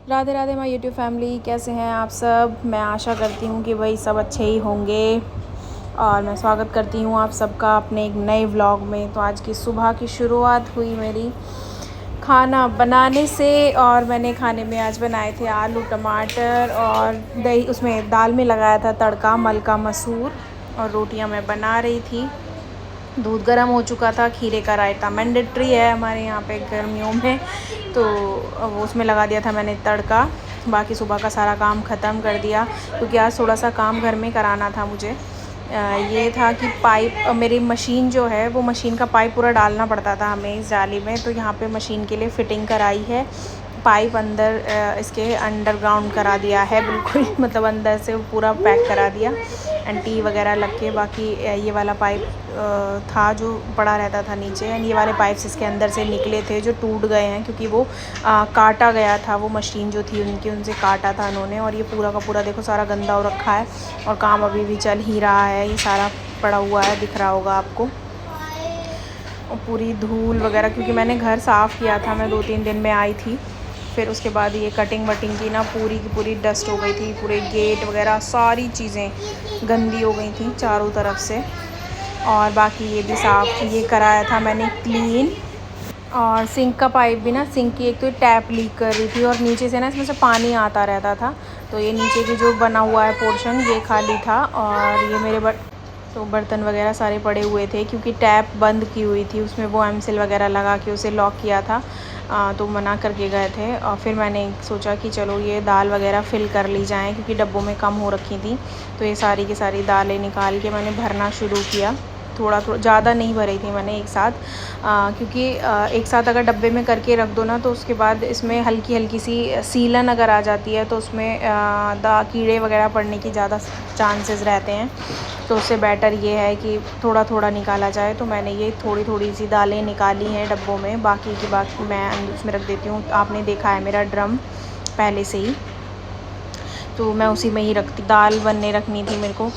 Radhe Radhe my YouTube family, कैसे हैं आप सब। मैं आशा करती हूँ कि भाई सब अच्छे ही होंगे और मैं स्वागत करती हूँ आप सबका अपने एक नए व्लॉग में। तो आज की सुबह की शुरुआत हुई मेरी खाना बनाने से और मैंने खाने में आज बनाए थे आलू टमाटर और दही, उसमें दाल में लगाया था तड़का मलका मसूर और रोटियाँ मैं बना रही थी। दूध गर्म हो चुका था। खीरे का रायता मैंडेटरी है हमारे यहाँ पे गर्मियों में, तो वो उसमें लगा दिया था मैंने तड़का। बाकी सुबह का सारा काम ख़त्म कर दिया क्योंकि आज थोड़ा सा काम घर में कराना था मुझे। ये था कि पाइप, मेरी मशीन जो है वो मशीन का पाइप पूरा डालना पड़ता था हमें इस जाली में, तो यहाँ पे मशीन के लिए फ़िटिंग कराई है। पाइप अंदर इसके अंडरग्राउंड करा दिया है बिल्कुल मतलब अंदर से पूरा पैक करा दिया एंटी वगैरह लग के। बाकी ये वाला पाइप था जो पड़ा रहता था नीचे, एंड ये वाले पाइप्स इसके अंदर से निकले थे जो टूट गए हैं क्योंकि वो काटा गया था। वो मशीन जो थी उनकी, उनसे काटा था उन्होंने। और ये पूरा का पूरा देखो सारा गंदा हो रखा है और काम अभी भी चल ही रहा है। ये सारा पड़ा हुआ है, दिख रहा होगा आपको। और पूरी धूल वगैरह, क्योंकि मैंने घर साफ़ किया था, मैं 2-3 दिन में आई थी। फिर उसके बाद ये कटिंग वटिंग की ना, पूरी की पूरी डस्ट हो गई थी। पूरे गेट वगैरह सारी चीज़ें गंदी हो गई थी चारों तरफ से। और बाकी ये भी साफ़, ये कराया था मैंने क्लीन। और सिंक का पाइप भी ना, सिंक की एक तो टैप लीक कर रही थी और नीचे से ना इसमें से पानी आता रहता था, तो ये नीचे की जो बना हुआ है पोर्शन ये खाली था। और ये मेरे तो बर्तन वगैरह सारे पड़े हुए थे क्योंकि टैप बंद की हुई थी, उसमें वो एमसील वगैरह लगा के उसे लॉक किया था। तो मना करके गए थे। और फिर मैंने सोचा कि चलो ये दाल वगैरह फ़िल कर ली जाएँ क्योंकि डब्बों में कम हो रखी थी। तो ये सारी की सारी दालें निकाल के मैंने भरना शुरू किया। थोड़ा ज़्यादा नहीं भरी थी मैंने एक साथ, क्योंकि एक साथ अगर डब्बे में करके रख दो ना तो उसके बाद इसमें हल्की हल्की सी सीलन अगर आ जाती है तो उसमें कीड़े वगैरह पड़ने की ज़्यादा चांसेस रहते हैं। तो उससे बेटर ये है कि थोड़ा थोड़ा निकाला जाए। तो मैंने ये थोड़ी थोड़ी सी दालें निकाली हैं डब्बों में, बाकी की बाकी मैं उसमें रख देती हूँ। आपने देखा है मेरा ड्रम पहले से ही, तो मैं उसी में ही रखती। दाल बनने रखनी थी मेरे को,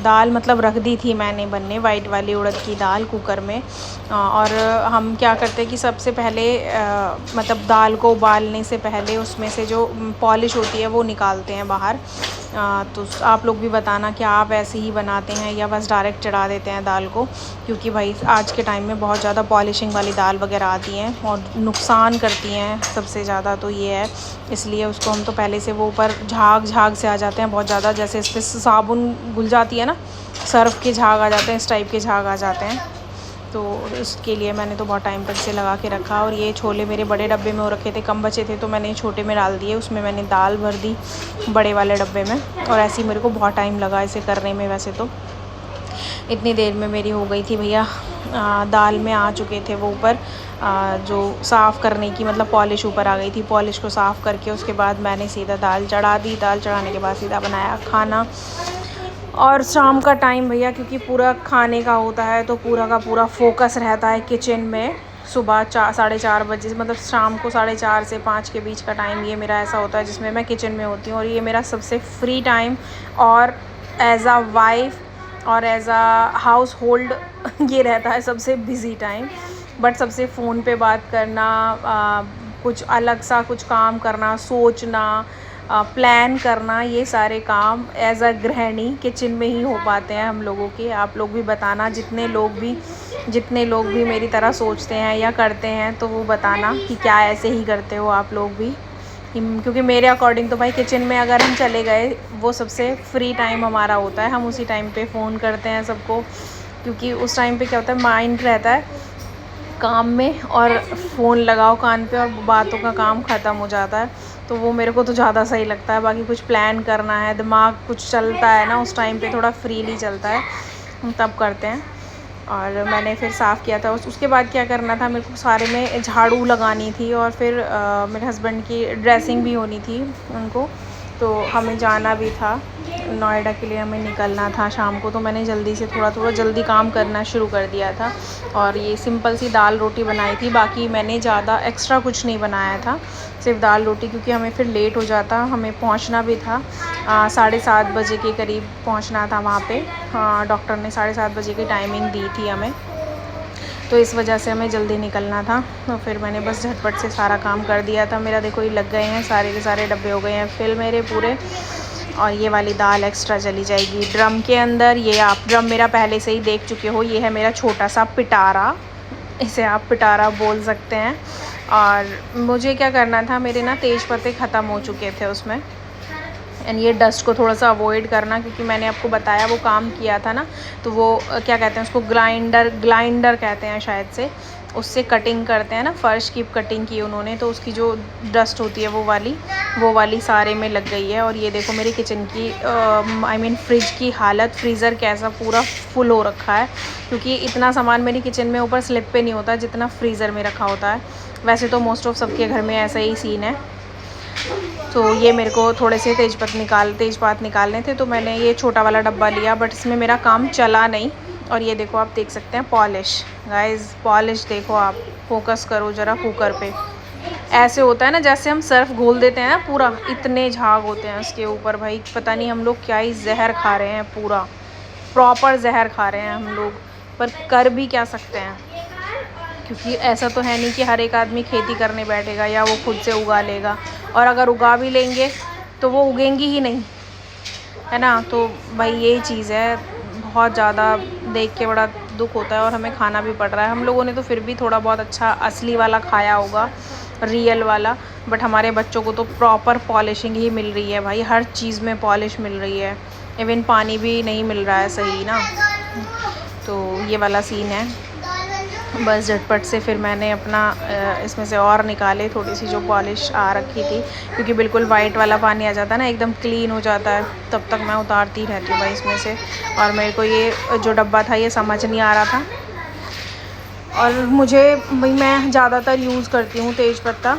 दाल मतलब रख दी थी मैंने बनने, वाइट वाली उड़द की दाल कुकर में। और हम क्या करते हैं कि सबसे पहले मतलब दाल को उबालने से पहले उसमें से जो पॉलिश होती है वो निकालते हैं बाहर। तो आप लोग भी बताना कि आप ऐसे ही बनाते हैं या बस डायरेक्ट चढ़ा देते हैं दाल को, क्योंकि भाई आज के टाइम में बहुत ज़्यादा पॉलिशिंग वाली दाल वगैरह आती हैं और नुकसान करती हैं सबसे ज़्यादा। तो ये है, इसलिए उसको हम तो पहले से वो ऊपर झाग झाग से आ जाते हैं बहुत ज़्यादा, जैसे इस पर साबुन घुल जाती है ना, सर्फ़ के झाग आ जाते हैं, इस टाइप के झाग आ जाते हैं। तो इसके लिए मैंने तो बहुत टाइम तक से लगा के रखा। और ये छोले मेरे बड़े डब्बे में हो रखे थे, कम बचे थे तो मैंने छोटे में डाल दिए। उसमें मैंने दाल भर दी बड़े वाले डब्बे में, और ऐसे ही मेरे को बहुत टाइम लगा इसे करने में। वैसे तो इतनी देर में मेरी हो गई थी भैया। दाल में आ चुके थे वो ऊपर, जो साफ़ करने की मतलब पॉलिश ऊपर आ गई थी। पॉलिश को साफ़ करके उसके बाद मैंने सीधा दाल चढ़ा दी। दाल चढ़ाने के बाद सीधा बनाया खाना। और शाम का टाइम भैया, क्योंकि पूरा खाने का होता है तो पूरा का पूरा फोकस रहता है किचन में। सुबह 4-4:30 बजे, मतलब शाम को 4:30 से 5 के बीच का टाइम ये मेरा ऐसा होता है जिसमें मैं किचन में होती हूँ। और ये मेरा सबसे फ्री टाइम, और एज़ आ वाइफ और एज़ आ हाउस होल्ड ये रहता है सबसे बिज़ी टाइम। बट सबसे फ़ोन पे बात करना, कुछ अलग सा कुछ काम करना, सोचना, प्लान करना, ये सारे काम एज़ अ गृहिणी किचन में ही हो पाते हैं हम लोगों के। आप लोग भी बताना, जितने लोग भी मेरी तरह सोचते हैं या करते हैं तो वो बताना कि क्या ऐसे ही करते हो आप लोग भी। क्योंकि मेरे अकॉर्डिंग तो भाई किचन में अगर हम चले गए, वो सबसे फ्री टाइम हमारा होता है। हम उसी टाइम पे फ़ोन करते हैं सबको, क्योंकि उस टाइम पे क्या होता है, माइंड रहता है काम में और फ़ोन लगाओ कान पे और बातों का काम ख़त्म हो जाता है। तो वो मेरे को तो ज़्यादा सही लगता है। बाकी कुछ प्लान करना है, दिमाग कुछ चलता है ना उस टाइम पे, थोड़ा फ्रीली चलता है, हम तब करते हैं। और मैंने फिर साफ़ किया था। उसके बाद क्या करना था, मेरे को सारे में झाड़ू लगानी थी और फिर मेरे हस्बैंड की ड्रेसिंग भी होनी थी उनको, तो हमें जाना भी था नोएडा के लिए, हमें निकलना था शाम को। तो मैंने जल्दी से थोड़ा जल्दी काम करना शुरू कर दिया था। और ये सिंपल सी दाल रोटी बनाई थी, बाकी मैंने ज़्यादा एक्स्ट्रा कुछ नहीं बनाया था, सिर्फ दाल रोटी, क्योंकि हमें फिर लेट हो जाता, हमें पहुंचना भी था। 7:30 बजे के करीब पहुंचना था वहाँ पे। डॉक्टर ने 7:30 बजे की टाइमिंग दी थी हमें। तो इस वजह से हमें जल्दी निकलना था। तो फिर मैंने बस झटपट से सारा काम कर दिया था। मेरा देखो ये लग गए हैं, सारे के सारे डब्बे हो गए हैं फिल मेरे पूरे। और ये वाली दाल एक्स्ट्रा चली जाएगी ड्रम के अंदर। ये आप ड्रम मेरा पहले से ही देख चुके हो, ये है मेरा छोटा सा पिटारा, इसे आप पिटारा बोल सकते हैं। और मुझे क्या करना था, मेरे ना तेज़ पत्ते ख़त्म हो चुके थे उसमें। एंड ये डस्ट को थोड़ा सा अवॉइड करना, क्योंकि मैंने आपको बताया वो काम किया था ना, तो वो क्या कहते हैं उसको, ग्राइंडर कहते हैं शायद से, उससे कटिंग करते हैं ना, फ़र्श की कटिंग की उन्होंने, तो उसकी जो डस्ट होती है वो वाली सारे में लग गई है। और ये देखो मेरी किचन की आई मीन फ्रिज की हालत, फ्रीज़र कैसा पूरा फुल हो रखा है, क्योंकि इतना सामान मेरी किचन में ऊपर स्लिप पे नहीं होता जितना फ्रीज़र में रखा होता है। वैसे तो मोस्ट ऑफ सबके घर में ऐसा ही सीन है। तो ये मेरे को थोड़े से तेज़पात निकालने थे, तो मैंने ये छोटा वाला डब्बा लिया, बट इसमें मेरा काम चला नहीं। और ये देखो आप देख सकते हैं पॉलिश, गाइस पॉलिश देखो आप, फोकस करो ज़रा कुकर पे। ऐसे होता है ना जैसे हम सर्फ घोल देते हैं ना, पूरा इतने झाग होते हैं उसके ऊपर। भाई पता नहीं हम लोग क्या ही जहर खा रहे हैं, पूरा प्रॉपर जहर खा रहे हैं हम लोग, पर कर भी क्या सकते हैं, क्योंकि ऐसा तो है नहीं कि हर एक आदमी खेती करने बैठेगा या वो खुद से उगा लेगा। और अगर उगा भी लेंगे तो वो उगेंगी ही नहीं, है ना। तो भाई यही चीज़ है, बहुत ज़्यादा देख के बड़ा दुख होता है। और हमें खाना भी पड़ रहा है। हम लोगों ने तो फिर भी थोड़ा बहुत अच्छा असली वाला खाया होगा, रियल वाला, बट हमारे बच्चों को तो प्रॉपर पॉलिशिंग ही मिल रही है भाई, हर चीज़ में पॉलिश मिल रही है। इवन पानी भी नहीं मिल रहा है सही ना। तो ये वाला सीन है। बस झटपट से फिर मैंने अपना इसमें से और निकाले थोड़ी सी जो पॉलिश आ रखी थी, क्योंकि बिल्कुल वाइट वाला पानी आ जाता है ना, एकदम क्लीन हो जाता है, तब तक मैं उतारती रहती हूँ भाई इसमें से। और मेरे को ये जो डब्बा था ये समझ नहीं आ रहा था। और मुझे भाई मैं ज़्यादातर यूज़ करती हूँ तेज़पत्ता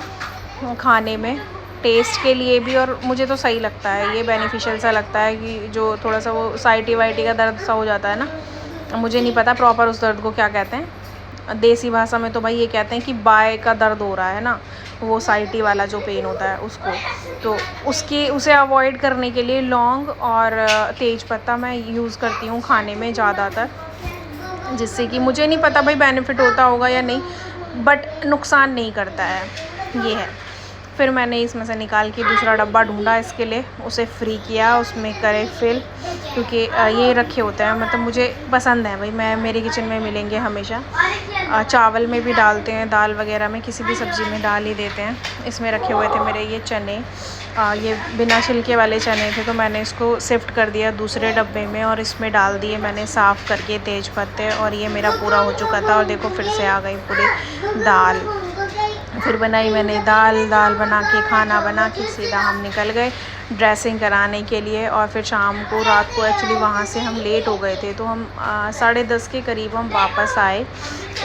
खाने में, टेस्ट के लिए भी, और मुझे तो सही लगता है, ये बेनिफिशियल सा लगता है कि जो थोड़ा सा वो साइटी वाइटी का दर्द सा हो जाता है ना, मुझे नहीं पता प्रॉपर उस दर्द को क्या कहते हैं, देसी भाषा में तो भाई ये कहते हैं कि बाय का दर्द हो रहा है ना, वो साइटी वाला जो पेन होता है उसको, तो उसे अवॉइड करने के लिए लौंग और तेज़पत्ता मैं यूज़ करती हूँ खाने में ज़्यादातर, जिससे कि मुझे नहीं पता भाई बेनिफिट होता होगा या नहीं, बट नुकसान नहीं करता है, ये है। फिर मैंने इसमें से निकाल के दूसरा डब्बा ढूंढा इसके लिए, उसे फ्री किया, उसमें करे फिल, क्योंकि ये रखे होते हैं, मतलब मुझे पसंद है भाई, मेरे किचन में मिलेंगे हमेशा। चावल में भी डालते हैं, दाल वगैरह में, किसी भी सब्ज़ी में डाल ही देते हैं। इसमें रखे हुए थे मेरे ये चने, ये बिना छिलके वाले चने थे, तो मैंने इसको शिफ्ट कर दिया दूसरे डब्बे में, और इसमें डाल दिए मैंने साफ़ करके तेज पत्ते। और ये मेरा पूरा हो चुका था, और देखो फिर से आ गई पूरी दाल। फिर बनाई मैंने दाल बना के, खाना बना के सीधा हम निकल गए ड्रेसिंग कराने के लिए। और फिर शाम को, रात को एक्चुअली वहाँ से हम लेट हो गए थे, तो हम 10:30 के करीब हम वापस आए,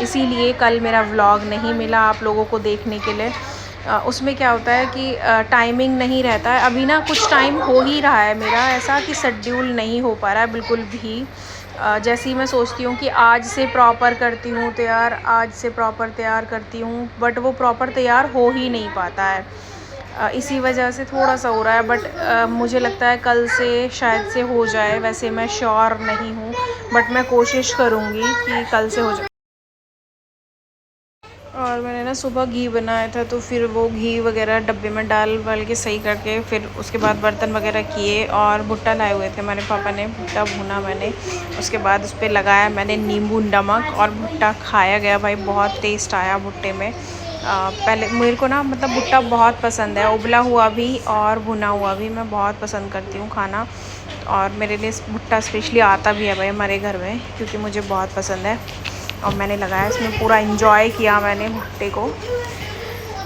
इसीलिए कल मेरा व्लॉग नहीं मिला आप लोगों को देखने के लिए। उसमें क्या होता है कि टाइमिंग नहीं रहता है, अभी ना कुछ टाइम हो ही रहा है मेरा ऐसा कि शेड्यूल नहीं हो पा रहा है बिल्कुल भी। जैसे ही मैं सोचती हूँ कि आज से प्रॉपर करती हूँ तैयार, आज से प्रॉपर तैयार करती हूँ, बट वो प्रॉपर तैयार हो ही नहीं पाता है। इसी वजह से थोड़ा सा हो रहा है, बट मुझे लगता है कल से शायद से हो जाए। वैसे मैं श्योर नहीं हूँ, बट मैं कोशिश करूँगी कि कल से हो जाए। और मैंने ना सुबह घी बनाया था, तो फिर वो घी वगैरह डब्बे में डाल के सही करके, फिर उसके बाद बर्तन वगैरह किए। और भुट्टा लाए हुए थे मेरे पापा ने, भुट्टा भुना मैंने, उसके बाद उस पर लगाया मैंने नींबू नमक, और भुट्टा खाया गया भाई, बहुत टेस्ट आया भुट्टे में। पहले मेरे को ना मतलब भुट्टा बहुत पसंद है, उबला हुआ भी और भुना हुआ भी मैं बहुत पसंद करती हूँ खाना। और मेरे लिए भुट्टा स्पेशली आता भी है भाई हमारे घर में, क्योंकि मुझे बहुत पसंद है। और मैंने लगाया, इसमें पूरा एंजॉय किया मैंने भुट्टे को।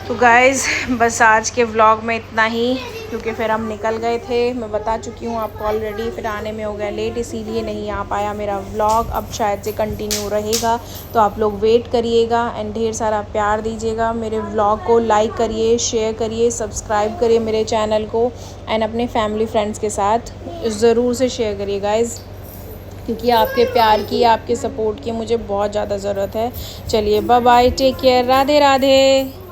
तो गाइज़ बस आज के व्लॉग में इतना ही, क्योंकि फिर हम निकल गए थे, मैं बता चुकी हूँ आपको ऑलरेडी। फिर आने में हो गया लेट, इसीलिए नहीं आ पाया मेरा व्लॉग। अब शायद से कंटिन्यू रहेगा, तो आप लोग वेट करिएगा एंड ढेर सारा प्यार दीजिएगा। मेरे व्लॉग को लाइक करिए, शेयर करिए, सब्सक्राइब करिए मेरे चैनल को, एंड अपने फैमिली फ्रेंड्स के साथ ज़रूर से शेयर करिए गाइज़, क्योंकि आपके प्यार की, आपके सपोर्ट की मुझे बहुत ज़्यादा ज़रूरत है। चलिए bye bye, take care, Radhe Radhe.